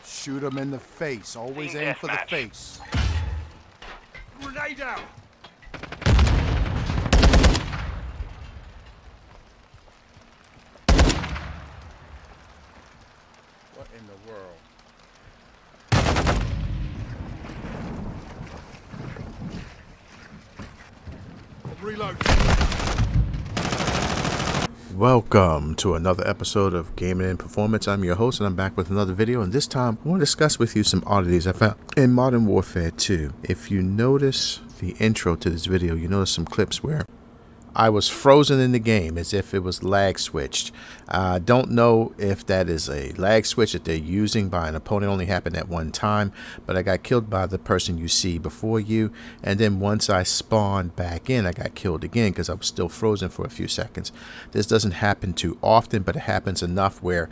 Shoot him in the face. Always aim for the face. Grenade out! What in the world? Reload. Welcome to another episode of Gaming and Performance. I'm your host and I'm back with another video, and this time I want to discuss with you some oddities I found in Modern Warfare 2. If you notice the intro to this video, you notice some clips where I was frozen in the game as if it was lag switched. I don't know if that is a lag switch that they're using by an opponent. Only happened at one time, but I got killed by the person you see before you, and then once I spawned back in, I got killed again because I was still frozen for a few seconds. This doesn't happen too often, but it happens enough where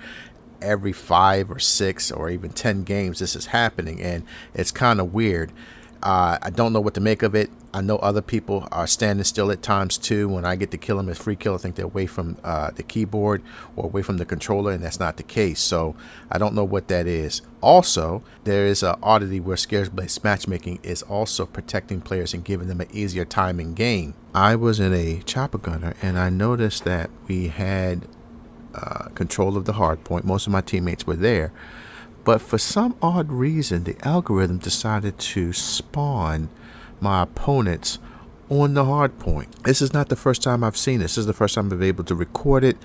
every 5 or 6 or even 10 games this is happening, and it's kind of weird. I don't know what to make of it. I know other people are standing still at times too. When I get to kill them as free kill, I think they're away from the keyboard or away from the controller, and that's not the case. So I don't know what that is. Also, there is an oddity where Scaresblade matchmaking is also protecting players and giving them an easier time in game. I was in a chopper gunner and I noticed that we had control of the hard point. Most of my teammates were there. But for some odd reason, the algorithm decided to spawn my opponents on the hard point. This is not the first time I've seen this. This is the first time I've been able to record it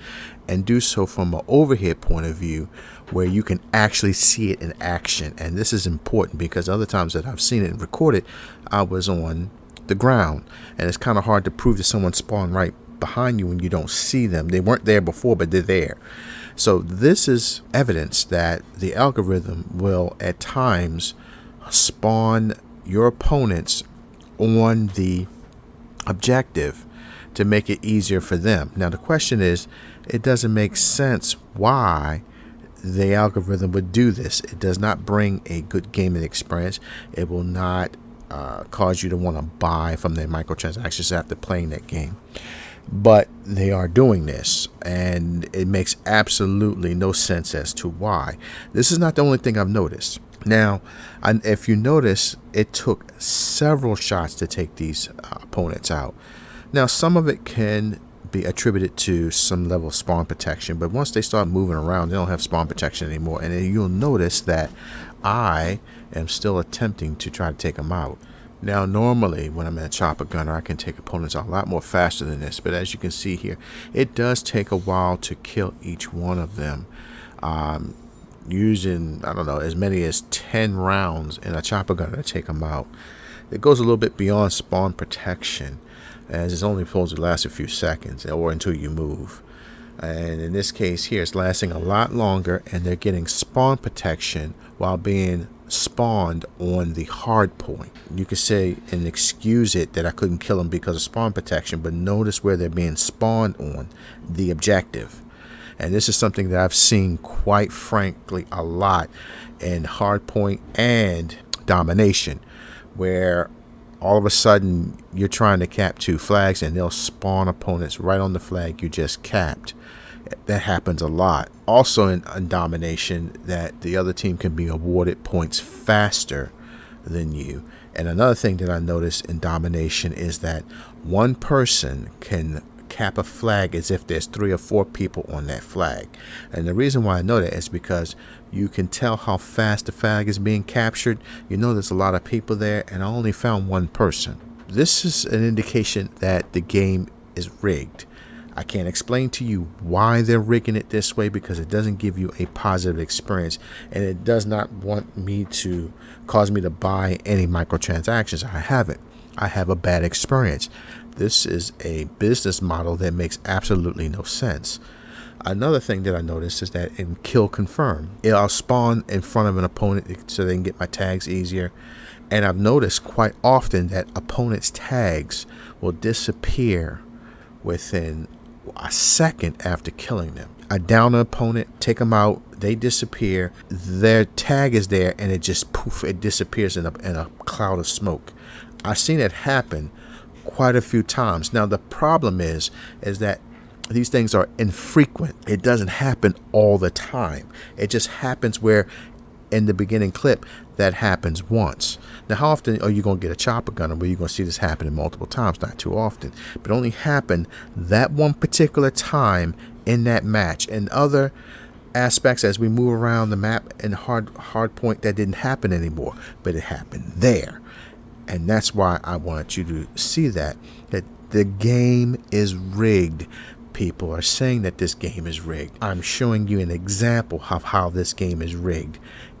and do so from an overhead point of view where you can actually see it in action. And this is important because other times that I've seen it and recorded, I was on the ground. And it's kind of hard to prove that someone spawned right behind you when you don't see them. They weren't there before, but they're there. So this is evidence that the algorithm will at times spawn your opponents on the objective to make it easier for them. Now the question is, it doesn't make sense why the algorithm would do this. It does not bring a good gaming experience. It will not cause you to want to buy from their microtransactions after playing that game. But they are doing this, and it makes absolutely no sense as to why. This is not the only thing I've noticed. Now, if you notice, it took several shots to take these opponents out. Now, some of it can be attributed to some level of spawn protection, but once they start moving around, they don't have spawn protection anymore. And you'll notice that I am still attempting to try to take them out. Now, normally when I'm in a chopper gunner, I can take opponents a lot more faster than this. But as you can see here, it does take a while to kill each one of them. Using, I don't know, as many as 10 rounds in a chopper gunner to take them out. It goes a little bit beyond spawn protection, as it's only supposed to last a few seconds or until you move. And in this case here, it's lasting a lot longer, and they're getting spawn protection while being spawned on the hard point. You could say and excuse it that I couldn't kill them because of spawn protection, but notice where they're being spawned on the objective. And this is something that I've seen, quite frankly, a lot in hardpoint and domination, where all of a sudden you're trying to cap 2 flags and they'll spawn opponents right on the flag you just capped. That happens a lot. Also in domination, that the other team can be awarded points faster than you. And another thing that I noticed in domination is that one person can cap a flag as if there's 3 or 4 people on that flag. And the reason why I know that is because you can tell how fast the flag is being captured. You know there's a lot of people there, and I only found one person. This is an indication that the game is rigged. I can't explain to you why they're rigging it this way, because it doesn't give you a positive experience, and it does not want me to cause me to buy any microtransactions. I haven't. I have a bad experience. This is a business model that makes absolutely no sense. Another thing that I noticed is that in kill confirm, I'll spawn in front of an opponent so they can get my tags easier. And I've noticed quite often that opponents' tags will disappear within a second after killing them. I down an opponent, take them out, they disappear, their tag is there, and it just poof, it disappears in a cloud of smoke. I've seen it happen quite a few times. Now the problem is that These things are infrequent. It doesn't happen all the time. It just happens where in the beginning clip that happens once. Now, how often are you going to get a chopper gunner where you're going to see this happening multiple times? Not too often, but only happened that one particular time in that match. And other aspects as we move around the map and hard point, that didn't happen anymore, but it happened there. And that's why I want you to see that the game is rigged. People are saying that this game is rigged. I'm showing you an example of how this game is rigged.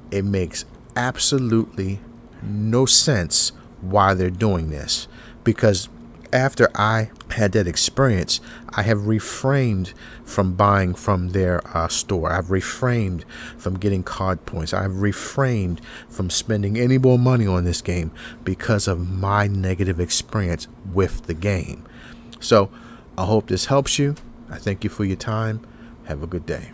It makes absolutely no sense why they're doing this, because after I had that experience, I have refrained from buying from their store. I've refrained from getting card points. I've refrained from spending any more money on this game because of my negative experience with the game. So I hope this helps you. I thank you for your time. Have a good day.